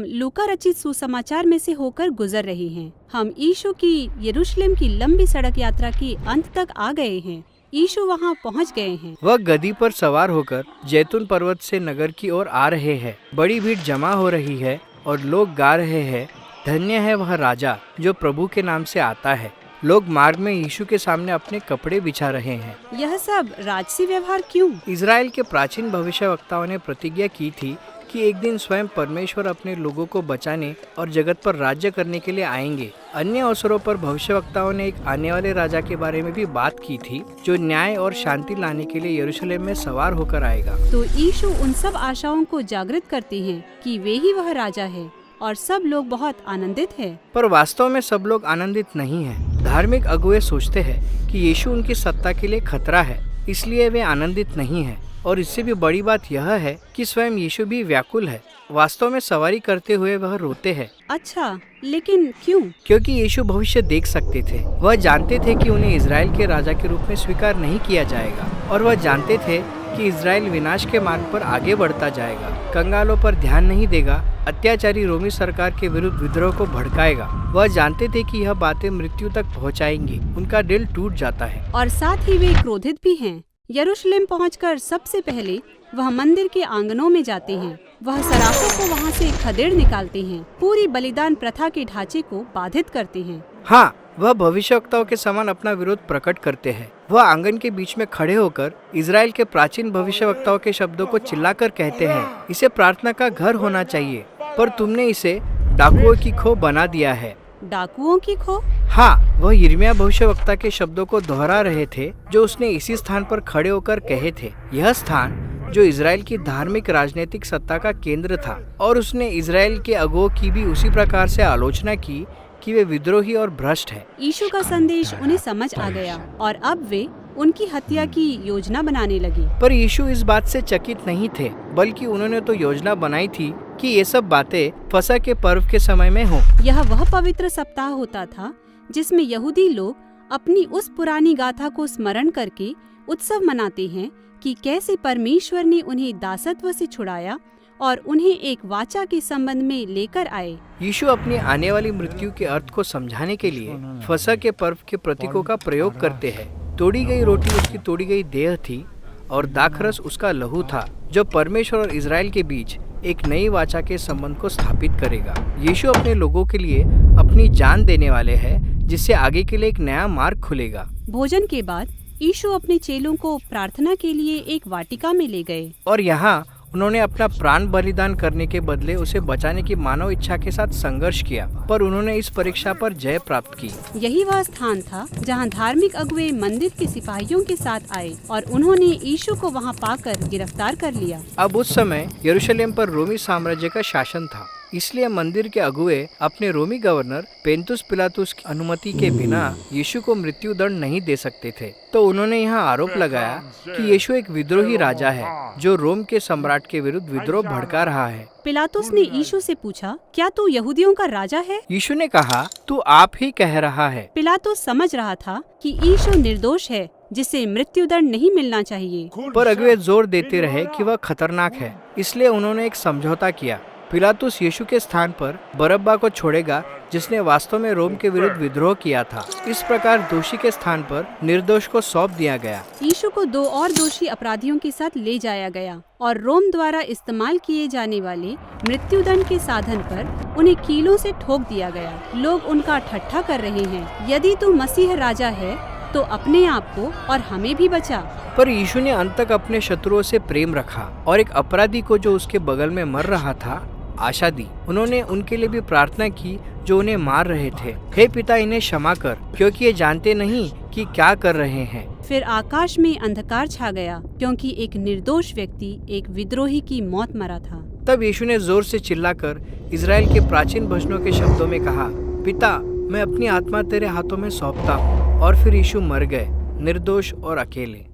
लूका रचित सुसमाचार में से होकर गुजर रहे हैं। हम यीशु की यरूशलेम की लंबी सड़क यात्रा के अंत तक आ गए हैं। यीशु वहां पहुंच गए हैं। वह गधी पर सवार होकर जैतून पर्वत से नगर की ओर आ रहे हैं। बड़ी भीड़ जमा हो रही है और लोग गा रहे हैं, धन्य है वह राजा जो प्रभु के नाम से आता है। लोग मार्ग में यीशु के सामने अपने कपड़े बिछा रहे हैं। यह सब राजसी व्यवहार क्यों? इजराइल के प्राचीन भविष्यवक्ताओं ने प्रतिज्ञा की थी कि एक दिन स्वयं परमेश्वर अपने लोगों को बचाने और जगत पर राज्य करने के लिए आएंगे। अन्य अवसरों पर भविष्यवक्ताओं ने एक आने वाले राजा के बारे में भी बात की थी जो न्याय और शांति लाने के लिए यरूशलेम में सवार होकर आएगा। तो यीशु उन सब आशाओं को जागृत करते हैं कि वे ही वह राजा है और सब लोग बहुत आनंदित हैं। पर वास्तव में सब लोग आनंदित नहीं हैं। धार्मिक अगुवे सोचते हैं कि यीशु उनकी सत्ता के लिए खतरा है, इसलिए वे आनंदित नहीं हैं। और इससे भी बड़ी बात यह है कि स्वयं यीशु भी व्याकुल है। वास्तव में सवारी करते हुए वह रोते हैं। अच्छा, लेकिन क्यों? क्योंकि यीशु भविष्य देख सकते थे। वह जानते थे कि उन्हें इजराइल के राजा के रूप में स्वीकार नहीं किया जाएगा और वह जानते थे कि इजराइल विनाश के मार्ग पर आगे बढ़ता जाएगा, कंगालों पर ध्यान नहीं देगा, अत्याचारी रोमी सरकार के विरुद्ध विद्रोह को भड़काएगा। वह जानते थे कि यह बातें मृत्यु तक पहुंचाएंगी। उनका दिल टूट जाता है और साथ ही वे क्रोधित भी हैं। यरूशलेम पहुंचकर सबसे पहले वह मंदिर के आंगनों में जाते हैं। वह सराफों को वहां से खदेड़ निकालते हैं, पूरी बलिदान प्रथा के ढांचे को बाधित करते हैं। हाँ, वह भविष्यवक्ताओं के समान अपना विरोध प्रकट करते हैं। वह आंगन के बीच में खड़े होकर इजराइल के प्राचीन भविष्यवक्ताओं के शब्दों को चिल्लाकर कहते हैं, इसे प्रार्थना का घर होना चाहिए, पर तुमने इसे डाकुओं की खो बना दिया है। डाकुओं की खो? हाँ, वह यिर्मयाह भविष्यवक्ता के शब्दों को दोहरा रहे थे जो उसने इसी स्थान पर खड़े होकर कहे थे। यह स्थान जो इजराइल की धार्मिक राजनीतिक सत्ता का केंद्र था, और उसने इजराइल के अगुओं की भी उसी प्रकार से आलोचना की कि वे विद्रोही और भ्रष्ट हैं। यीशु का संदेश उन्हें समझ आ गया और अब वे उनकी हत्या की योजना बनाने लगे। पर यीशु इस बात से चकित नहीं थे, बल्कि उन्होंने तो योजना बनाई थी कि ये सब बातें फसह के पर्व के समय में हो। यह वह पवित्र सप्ताह होता था जिसमें यहूदी लोग अपनी उस पुरानी गाथा को स्मरण करके उत्सव मनाते हैं कि कैसे परमेश्वर ने उन्हें दासत्व से छुड़ाया और उन्हें एक वाचा के संबंध में लेकर आए। यीशु अपनी आने वाली मृत्यु के अर्थ को समझाने के लिए फसह के पर्व के प्रतीकों का प्रयोग करते हैं। तोड़ी गई रोटी उसकी तोड़ी गई देह थी और दाखरस उसका लहू था, जो परमेश्वर और इजराइल के बीच एक नई वाचा के संबंध को स्थापित करेगा। यीशु अपने लोगों के लिए अपनी जान देने वाले हैं, जिससे आगे के लिए एक नया मार्ग खुलेगा। भोजन के बाद यीशु अपने चेलों को प्रार्थना के लिए एक वाटिका में ले गए और यहाँ उन्होंने अपना प्राण बलिदान करने के बदले उसे बचाने की मानव इच्छा के साथ संघर्ष किया, पर उन्होंने इस परीक्षा पर जय प्राप्त की। यही वह स्थान था जहां धार्मिक अगुवे मंदिर के सिपाहियों के साथ आए और उन्होंने यीशु को वहां पाकर गिरफ्तार कर लिया। अब उस समय यरूशलेम पर रोमी साम्राज्य का शासन था, इसलिए मंदिर के अगुवे अपने रोमी गवर्नर पेंतुस पिलातुस की अनुमति के बिना यीशु को मृत्यु दंड नहीं दे सकते थे। तो उन्होंने यहाँ आरोप लगाया कि यीशु एक विद्रोही राजा है जो रोम के सम्राट के विरुद्ध विद्रोह भड़का रहा है। पिलातुस ने यीशु से पूछा, क्या तू यहूदियों का राजा है? यीशु ने कहा, तू आप ही कह रहा है। पिलातुस समझ रहा था कि यीशु निर्दोष है, जिसे मृत्यु दंड नहीं मिलना चाहिए, पर अगुवे जोर देते रहे कि वह खतरनाक है, इसलिए उन्होंने एक समझौता किया। पिलातुस यीशु के स्थान पर बरअब्बा को छोड़ेगा, जिसने वास्तव में रोम के विरुद्ध विद्रोह किया था। इस प्रकार दोषी के स्थान पर निर्दोष को सौंप दिया गया। यीशु को दो और दोषी अपराधियों के साथ ले जाया गया और रोम द्वारा इस्तेमाल किए जाने वाले मृत्युदंड के साधन पर उन्हें कीलों से ठोक दिया गया। लोग उनका ठट्ठा कर रहे हैं, यदि तू मसीह राजा है तो अपने आप को और हमें भी बचा। पर यीशु ने अंत तक अपने शत्रुओं से प्रेम रखा और एक अपराधी को जो उसके बगल में मर रहा था आशा दी। उन्होंने उनके लिए भी प्रार्थना की जो उन्हें मार रहे थे, हे पिता इन्हें क्षमा कर, क्योंकि ये जानते नहीं कि क्या कर रहे हैं। फिर आकाश में अंधकार छा गया, क्योंकि एक निर्दोष व्यक्ति एक विद्रोही की मौत मरा था। तब यीशु ने जोर से चिल्लाकर इजराइल के प्राचीन भजनों के शब्दों में कहा, पिता मैं अपनी आत्मा तेरे हाथों में सौंपता हूँ। और फिर यीशु मर गए, निर्दोष और अकेले।